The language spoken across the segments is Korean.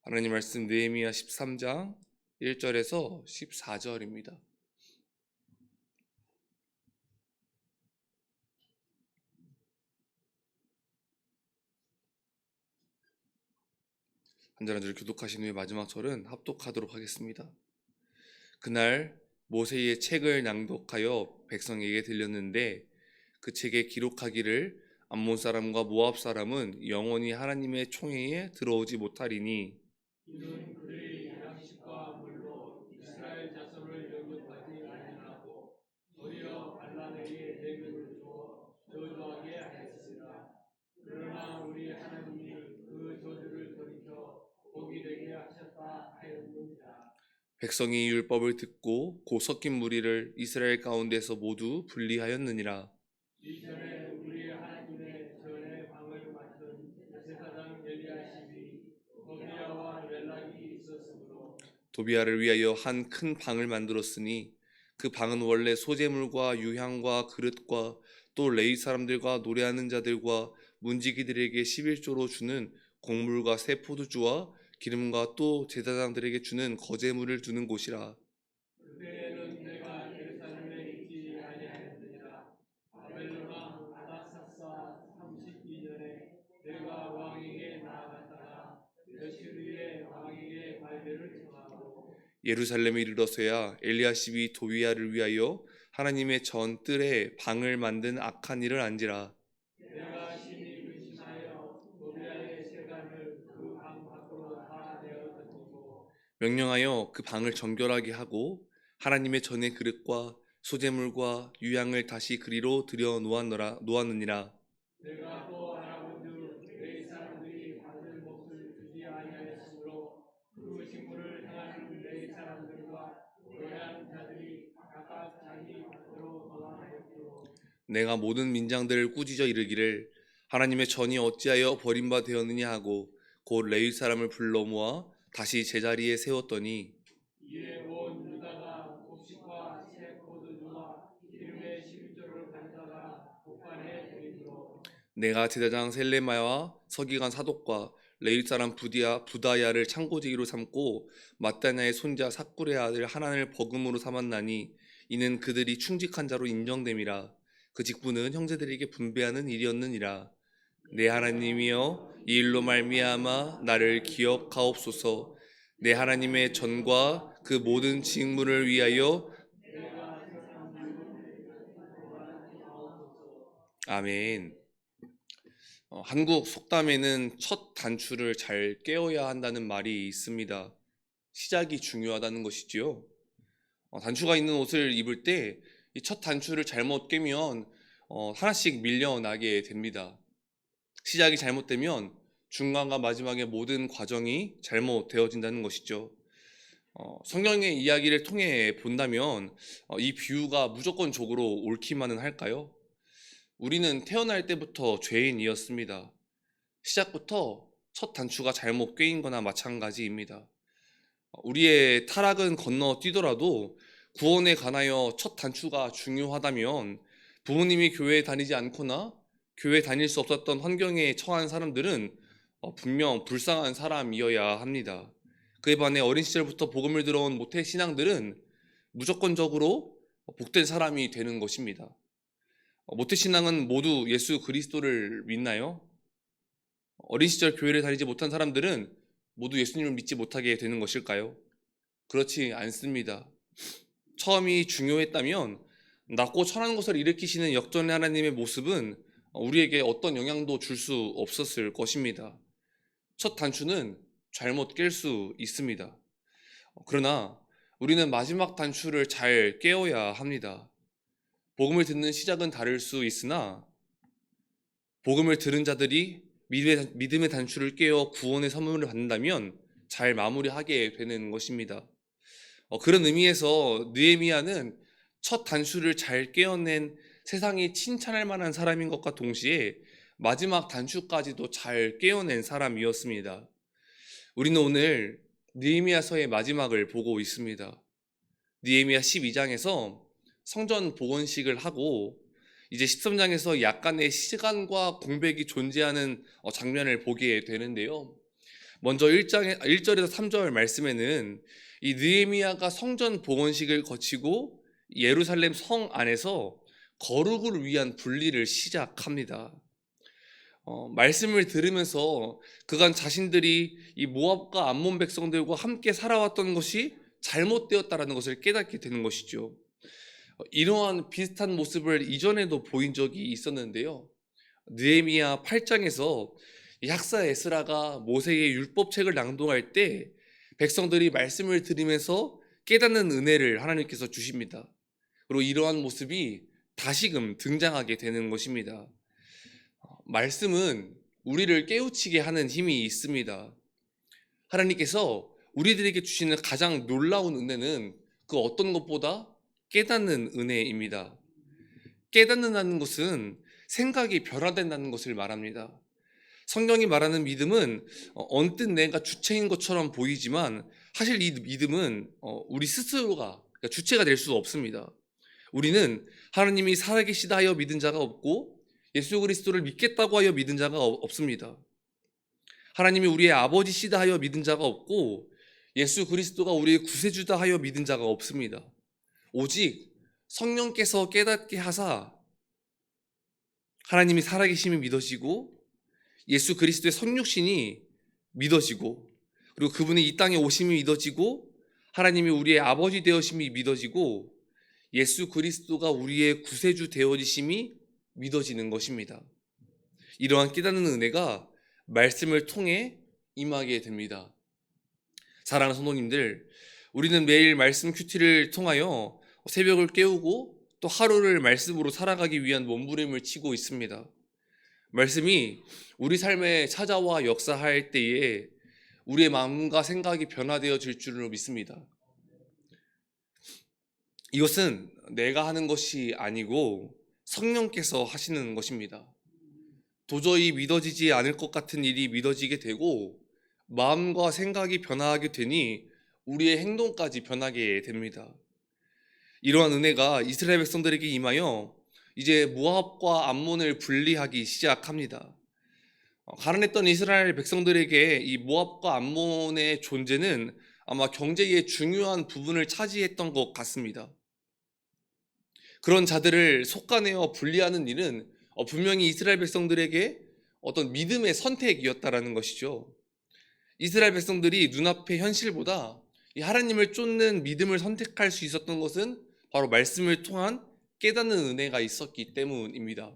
하나님 말씀 느헤미야 13장 1절에서 14절입니다. 한자란절 교독하신 후에 마지막 절은 합독하도록 하겠습니다. 그날 모세의 책을 낭독하여 백성에게 들렸는데 그 책에 기록하기를 암몬 사람과 모압 사람은 영원히 하나님의 총회에 들어오지 못하리니 이는 그들의 양식과 물로 이스라엘 자손을 영접하지 아니하고 도리어 발람에게 대면을 주어 저주하게 하였으나 그러나 우리 하나님이 그 저주를 돌이켜 복이 되게 하셨다 하였느니라. 백성이 율법을 듣고 곧 섞인 무리를 이스라엘 가운데서 모두 분리하였느니라. 이전에 우리 하나님의 전에 방을 맡은 제사장 엘리야십이 도비야와 연락이 있었으므로 도비아를 위하여 한 큰 방을 만들었으니 그 방은 원래 소재물과 유향과 그릇과 또 레위 사람들과 노래하는 자들과 문지기들에게 11조로 주는 곡물과 새 포도주와 기름과 또 제사장들에게 주는 거제물을 두는 곳이라. 그때에는 내가 예루살렘에 있지 아니하였느니라. 바벨론 왕 아닥사스 32년에 내가 왕에게 나아갔다가 며칠 후에 왕에게 말대를 청하고 예루살렘에 이르러서야 엘리야십이 도비아를 위하여 하나님의 전 뜰에 방을 만든 악한 일을 안지라. 내가 심히 근심하여 도비아의 세간을 그 방 밖으로 다 내어 던지고 명령하여 그 방을 정결하게 하고 하나님의 전의 그릇과 소재물과 유향을 다시 그리로 들여 놓았느니라. 내가 또 알아본즉 레위 사람들이 받을 몫을 주지 아니하였으므로 그 식물을 행하는 레위 사람들과 노래하는 자들이 각각 자기 밭으로 도망하였고 내가 모든 민장들을 꾸짖어 이르기를 하나님의 전이 어찌하여 버림바 되었느냐 하고 곧 레위 사람을 불러 모아 다시 제자리에 세웠더니 이에 온 유다가 곡식과 새 포도주와 기름의 11조를 가져다가 곡간에 드리므로 내가 제사장 셀레마와 서기관 사독과 레위 사람 부다야를 창고지기로 삼고 마따냐의 손자 삭굴의 아들 하난을 버금으로 삼았나니 이는 그들이 충직한 자로 인정됨이라. 그 직분은 형제들에게 분배하는 일이었느니라. 내 하나님이여 이 일로 말미암아 나를 기억하옵소서. 내 하나님의 전과 그 모든 직무를 위하여 아멘. 한국 속담에는 첫 단추를 잘 깨어야 한다는 말이 있습니다. 시작이 중요하다는 것이지요. 단추가 있는 옷을 입을 때 이 첫 단추를 잘못 깨면 하나씩 밀려나게 됩니다. 시작이 잘못되면 중간과 마지막의 모든 과정이 잘못되어진다는 것이죠. 성경의 이야기를 통해 본다면 이 비유가 무조건적으로 옳기만은 할까요? 우리는 태어날 때부터 죄인이었습니다. 시작부터 첫 단추가 잘못 꿰인 거나 마찬가지입니다. 우리의 타락은 건너뛰더라도 구원에 관하여 첫 단추가 중요하다면 부모님이 교회에 다니지 않거나 교회에 다닐 수 없었던 환경에 처한 사람들은 분명 불쌍한 사람이어야 합니다. 그에 반해 어린 시절부터 복음을 들어온 모태 신앙들은 무조건적으로 복된 사람이 되는 것입니다. 모태 신앙은 모두 예수 그리스도를 믿나요? 어린 시절 교회를 다니지 못한 사람들은 모두 예수님을 믿지 못하게 되는 것일까요? 그렇지 않습니다. 처음이 중요했다면 낮고 천한 것을 일으키시는 역전의 하나님의 모습은 우리에게 어떤 영향도 줄 수 없었을 것입니다. 첫 단추는 잘못 깰 수 있습니다. 그러나 우리는 마지막 단추를 잘 깨어야 합니다. 복음을 듣는 시작은 다를 수 있으나 복음을 들은 자들이 믿음의 단추를 깨어 구원의 선물을 받는다면 잘 마무리하게 되는 것입니다. 그런 의미에서 느헤미야는 첫 단추를 잘 깨어낸 세상이 칭찬할 만한 사람인 것과 동시에 마지막 단추까지도 잘 깨어낸 사람이었습니다. 우리는 오늘 느헤미야서의 마지막을 보고 있습니다. 느헤미야 12장에서 성전 복원식을 하고 이제 13장에서 약간의 시간과 공백이 존재하는 장면을 보게 되는데요. 먼저 1절에서 3절 말씀에는 이 느헤미야가 성전 봉헌식을 거치고 예루살렘 성 안에서 거룩을 위한 분리를 시작합니다. 말씀을 들으면서 그간 자신들이 이 모압과 암몬 백성들과 함께 살아왔던 것이 잘못되었다라는 것을 깨닫게 되는 것이죠. 이러한 비슷한 모습을 이전에도 보인 적이 있었는데요. 느헤미야 8장에서 학사 에스라가 모세의 율법책을 낭독할 때 백성들이 말씀을 들으면서 깨닫는 은혜를 하나님께서 주십니다. 그리고 이러한 모습이 다시금 등장하게 되는 것입니다. 말씀은 우리를 깨우치게 하는 힘이 있습니다. 하나님께서 우리들에게 주시는 가장 놀라운 은혜는 그 어떤 것보다 깨닫는 은혜입니다. 깨닫는다는 것은 생각이 변화된다는 것을 말합니다. 성경이 말하는 믿음은 언뜻 내가 주체인 것처럼 보이지만 사실 이 믿음은 우리 스스로가 그러니까 주체가 될 수 없습니다. 우리는 하나님이 살아계시다 하여 믿은 자가 없고 예수 그리스도를 믿겠다고 하여 믿은 자가 없습니다. 하나님이 우리의 아버지시다 하여 믿은 자가 없고 예수 그리스도가 우리의 구세주다 하여 믿은 자가 없습니다. 오직 성령께서 깨닫게 하사 하나님이 살아계심이 믿어지고 예수 그리스도의 성육신이 믿어지고 그리고 그분이 이 땅에 오심이 믿어지고 하나님이 우리의 아버지 되어심이 믿어지고 예수 그리스도가 우리의 구세주 되어지심이 믿어지는 것입니다. 이러한 깨닫는 은혜가 말씀을 통해 임하게 됩니다. 사랑하는 성도님들, 우리는 매일 말씀 큐티를 통하여 새벽을 깨우고 또 하루를 말씀으로 살아가기 위한 몸부림을 치고 있습니다. 말씀이 우리 삶에 찾아와 역사할 때에 우리의 마음과 생각이 변화되어질 줄로 믿습니다. 이것은 내가 하는 것이 아니고 성령께서 하시는 것입니다. 도저히 믿어지지 않을 것 같은 일이 믿어지게 되고 마음과 생각이 변화하게 되니 우리의 행동까지 변하게 됩니다. 이러한 은혜가 이스라엘 백성들에게 임하여 이제 모압과 암몬을 분리하기 시작합니다. 가난했던 이스라엘 백성들에게 이 모압과 암몬의 존재는 아마 경제의 중요한 부분을 차지했던 것 같습니다. 그런 자들을 속아내어 분리하는 일은 분명히 이스라엘 백성들에게 어떤 믿음의 선택이었다라는 것이죠. 이스라엘 백성들이 눈앞의 현실보다 이 하나님을 쫓는 믿음을 선택할 수 있었던 것은 바로 말씀을 통한 깨닫는 은혜가 있었기 때문입니다.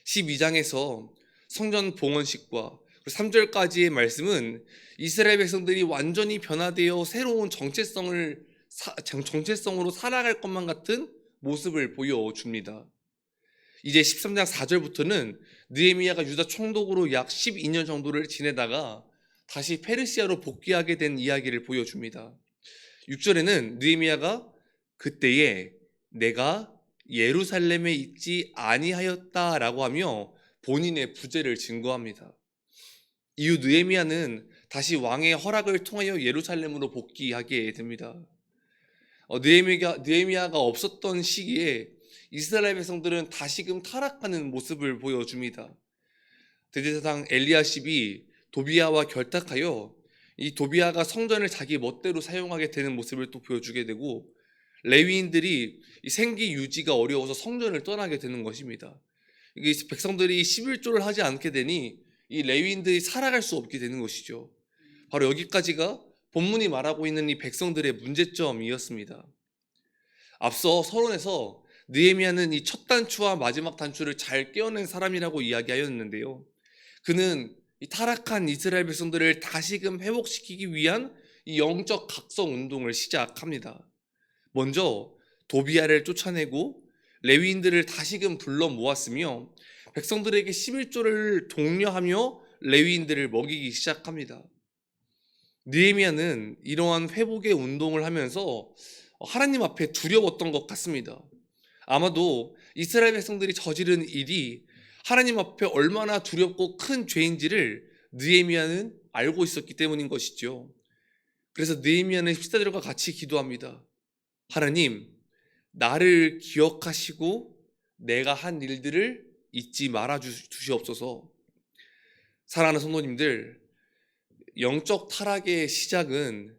12장에서 성전 봉헌식과 3절까지의 말씀은 이스라엘 백성들이 완전히 변화되어 새로운 정체성으로 살아갈 것만 같은 모습을 보여줍니다. 이제 13장 4절부터는 느헤미야가 유다 총독으로 약 12년 정도를 지내다가 다시 페르시아로 복귀하게 된 이야기를 보여줍니다. 6절에는 느헤미야가 그때에 내가 예루살렘에 있지 아니하였다라고 하며 본인의 부재를 증거합니다. 이후 느헤미야는 다시 왕의 허락을 통하여 예루살렘으로 복귀하게 됩니다. 느헤미야가 없었던 시기에 이스라엘 백성들은 다시금 타락하는 모습을 보여줍니다. 대제사장 엘리야십이 도비야와 결탁하여 이 도비야가 성전을 자기 멋대로 사용하게 되는 모습을 또 보여주게 되고 레위인들이 생기 유지가 어려워서 성전을 떠나게 되는 것입니다. 이게 백성들이 11조를 하지 않게 되니 이 레위인들이 살아갈 수 없게 되는 것이죠. 바로 여기까지가 본문이 말하고 있는 이 백성들의 문제점이었습니다. 앞서 서론에서 느헤미야는 이 첫 단추와 마지막 단추를 잘 깨어낸 사람이라고 이야기하였는데요. 그는 이 타락한 이스라엘 백성들을 다시금 회복시키기 위한 이 영적 각성 운동을 시작합니다. 먼저 도비야를 쫓아내고 레위인들을 다시금 불러 모았으며 백성들에게 11조를 독려하며 레위인들을 먹이기 시작합니다. 느헤미야는 이러한 회복의 운동을 하면서 하나님 앞에 두려웠던 것 같습니다. 아마도 이스라엘 백성들이 저지른 일이 하나님 앞에 얼마나 두렵고 큰 죄인지를 느헤미야는 알고 있었기 때문인 것이죠. 그래서 느헤미야는 14절과 같이 기도합니다. 하나님, 나를 기억하시고 내가 한 일들을 잊지 말아 주시옵소서. 사랑하는 성도님들, 영적 타락의 시작은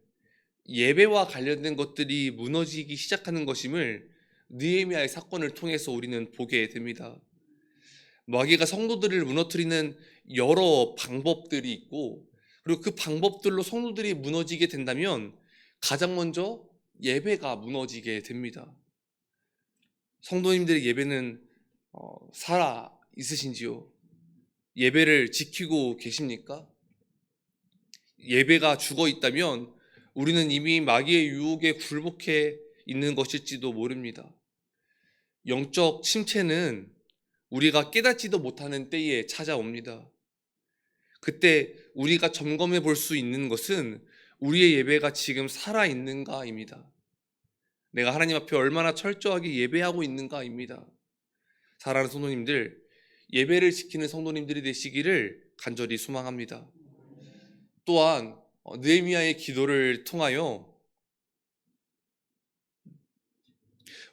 예배와 관련된 것들이 무너지기 시작하는 것임을 느헤미야의 사건을 통해서 우리는 보게 됩니다. 마귀가 성도들을 무너뜨리는 여러 방법들이 있고, 그리고 그 방법들로 성도들이 무너지게 된다면 가장 먼저 예배가 무너지게 됩니다. 성도님들의 예배는 살아 있으신지요? 예배를 지키고 계십니까? 예배가 죽어 있다면 우리는 이미 마귀의 유혹에 굴복해 있는 것일지도 모릅니다. 영적 침체는 우리가 깨닫지도 못하는 때에 찾아옵니다. 그때 우리가 점검해 볼 수 있는 것은 우리의 예배가 지금 살아있는가입니다. 내가 하나님 앞에 얼마나 철저하게 예배하고 있는가입니다. 사랑하는 성도님들, 예배를 지키는 성도님들이 되시기를 간절히 소망합니다. 또한 느헤미야의 기도를 통하여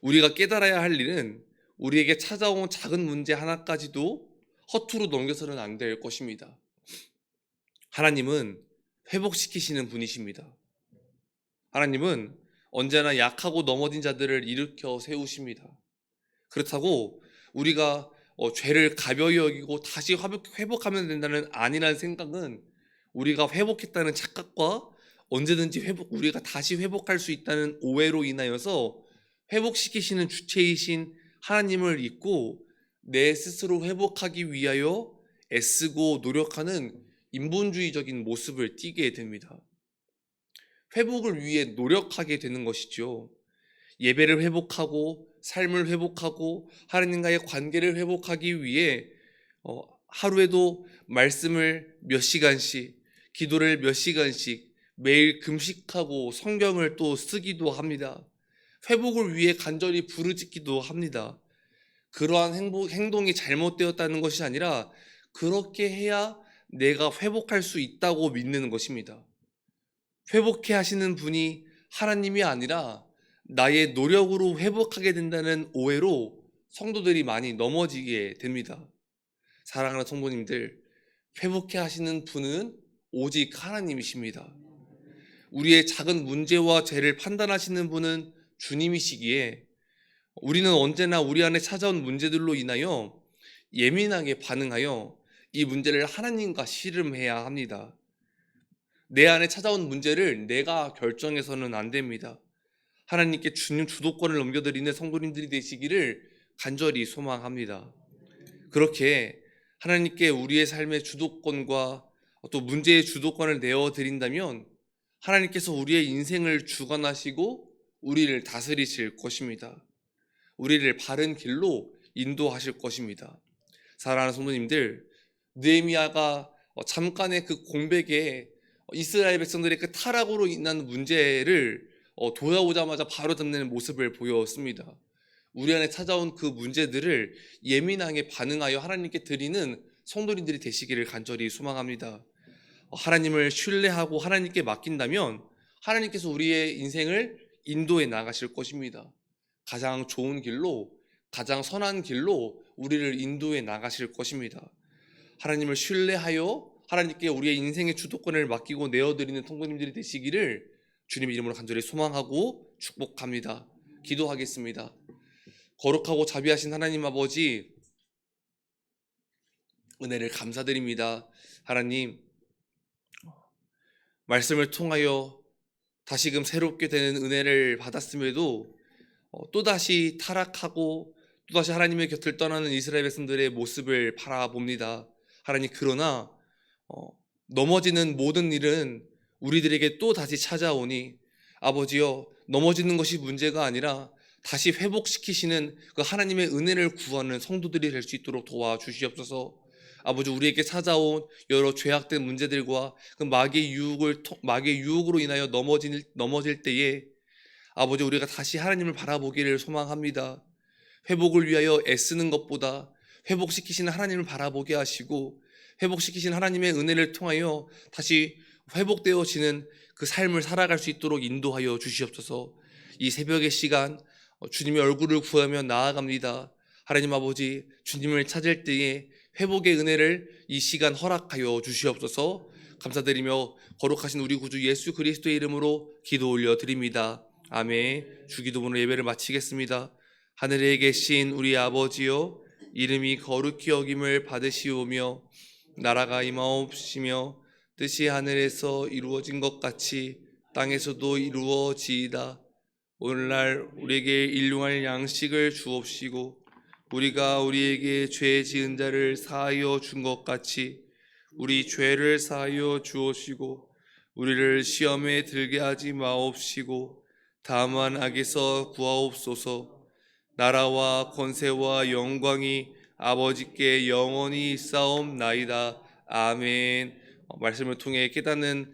우리가 깨달아야 할 일은 우리에게 찾아온 작은 문제 하나까지도 허투루 넘겨서는 안 될 것입니다. 하나님은 회복시키시는 분이십니다. 하나님은 언제나 약하고 넘어진 자들을 일으켜 세우십니다. 그렇다고 우리가 죄를 가벼이 여기고 다시 회복하면 된다는 아니라는 생각은 우리가 회복했다는 착각과 언제든지 우리가 다시 회복할 수 있다는 오해로 인하여서 회복시키시는 주체이신 하나님을 잊고 내 스스로 회복하기 위하여 애쓰고 노력하는 인본주의적인 모습을 띠게 됩니다. 회복을 위해 노력하게 되는 것이죠. 예배를 회복하고 삶을 회복하고 하나님과의 관계를 회복하기 위해 하루에도 말씀을 몇 시간씩, 기도를 몇 시간씩 매일 금식하고 성경을 또 쓰기도 합니다. 회복을 위해 간절히 부르짖기도 합니다. 그러한 행동이 잘못되었다는 것이 아니라 그렇게 해야 내가 회복할 수 있다고 믿는 것입니다. 회복해 하시는 분이 하나님이 아니라 나의 노력으로 회복하게 된다는 오해로 성도들이 많이 넘어지게 됩니다. 사랑하는 성도님들, 회복해 하시는 분은 오직 하나님이십니다. 우리의 작은 문제와 죄를 판단하시는 분은 주님이시기에 우리는 언제나 우리 안에 찾아온 문제들로 인하여 예민하게 반응하여 이 문제를 하나님과 씨름해야 합니다. 내 안에 찾아온 문제를 내가 결정해서는 안 됩니다. 하나님께 주님 주도권을 넘겨드리는 성도님들이 되시기를 간절히 소망합니다. 그렇게 하나님께 우리의 삶의 주도권과 또 문제의 주도권을 내어드린다면 하나님께서 우리의 인생을 주관하시고 우리를 다스리실 것입니다. 우리를 바른 길로 인도하실 것입니다. 사랑하는 성도님들, 느헤미야가 잠깐의 그 공백에 이스라엘 백성들의 그 타락으로 인한 문제를 돌아오자마자 바로 잡는 모습을 보였습니다. 우리 안에 찾아온 그 문제들을 예민하게 반응하여 하나님께 드리는 성도님들이 되시기를 간절히 소망합니다. 하나님을 신뢰하고 하나님께 맡긴다면 하나님께서 우리의 인생을 인도해 나가실 것입니다. 가장 좋은 길로, 가장 선한 길로 우리를 인도해 나가실 것입니다. 하나님을 신뢰하여 하나님께 우리의 인생의 주도권을 맡기고 내어드리는 성도님들이 되시기를 주님의 이름으로 간절히 소망하고 축복합니다. 기도하겠습니다. 거룩하고 자비하신 하나님 아버지, 은혜를 감사드립니다. 하나님, 말씀을 통하여 다시금 새롭게 되는 은혜를 받았음에도 또다시 타락하고 또다시 하나님의 곁을 떠나는 이스라엘 백성들의 모습을 바라봅니다. 하나님, 그러나 넘어지는 모든 일은 우리들에게 또 다시 찾아오니 아버지여, 넘어지는 것이 문제가 아니라 다시 회복시키시는 그 하나님의 은혜를 구하는 성도들이 될 수 있도록 도와주시옵소서. 아버지, 우리에게 찾아온 여러 죄악된 문제들과 그 마귀의 유혹으로 인하여 넘어질 때에 아버지, 우리가 다시 하나님을 바라보기를 소망합니다. 회복을 위하여 애쓰는 것보다 회복시키시는 하나님을 바라보게 하시고 회복시키신 하나님의 은혜를 통하여 다시 회복되어지는 그 삶을 살아갈 수 있도록 인도하여 주시옵소서. 이 새벽의 시간 주님의 얼굴을 구하며 나아갑니다. 하나님 아버지, 주님을 찾을 때에 회복의 은혜를 이 시간 허락하여 주시옵소서. 감사드리며 거룩하신 우리 구주 예수 그리스도의 이름으로 기도 올려드립니다. 아멘. 주기도문으로 예배를 마치겠습니다. 하늘에 계신 우리 아버지여, 이름이 거룩히 여김을 받으시오며 나라가 임하옵시며 뜻이 하늘에서 이루어진 것 같이 땅에서도 이루어지이다. 오늘날 우리에게 일용할 양식을 주옵시고 우리가 우리에게 죄 지은 자를 사하여 준 것 같이 우리 죄를 사하여 주옵시고 우리를 시험에 들게 하지 마옵시고 다만 악에서 구하옵소서. 나라와 권세와 영광이 아버지께 영원히 있사옵나이다. 아멘. 말씀을 통해 깨닫는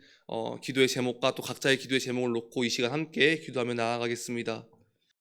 기도의 제목과 또 각자의 기도의 제목을 놓고 이 시간 함께 기도하며 나아가겠습니다.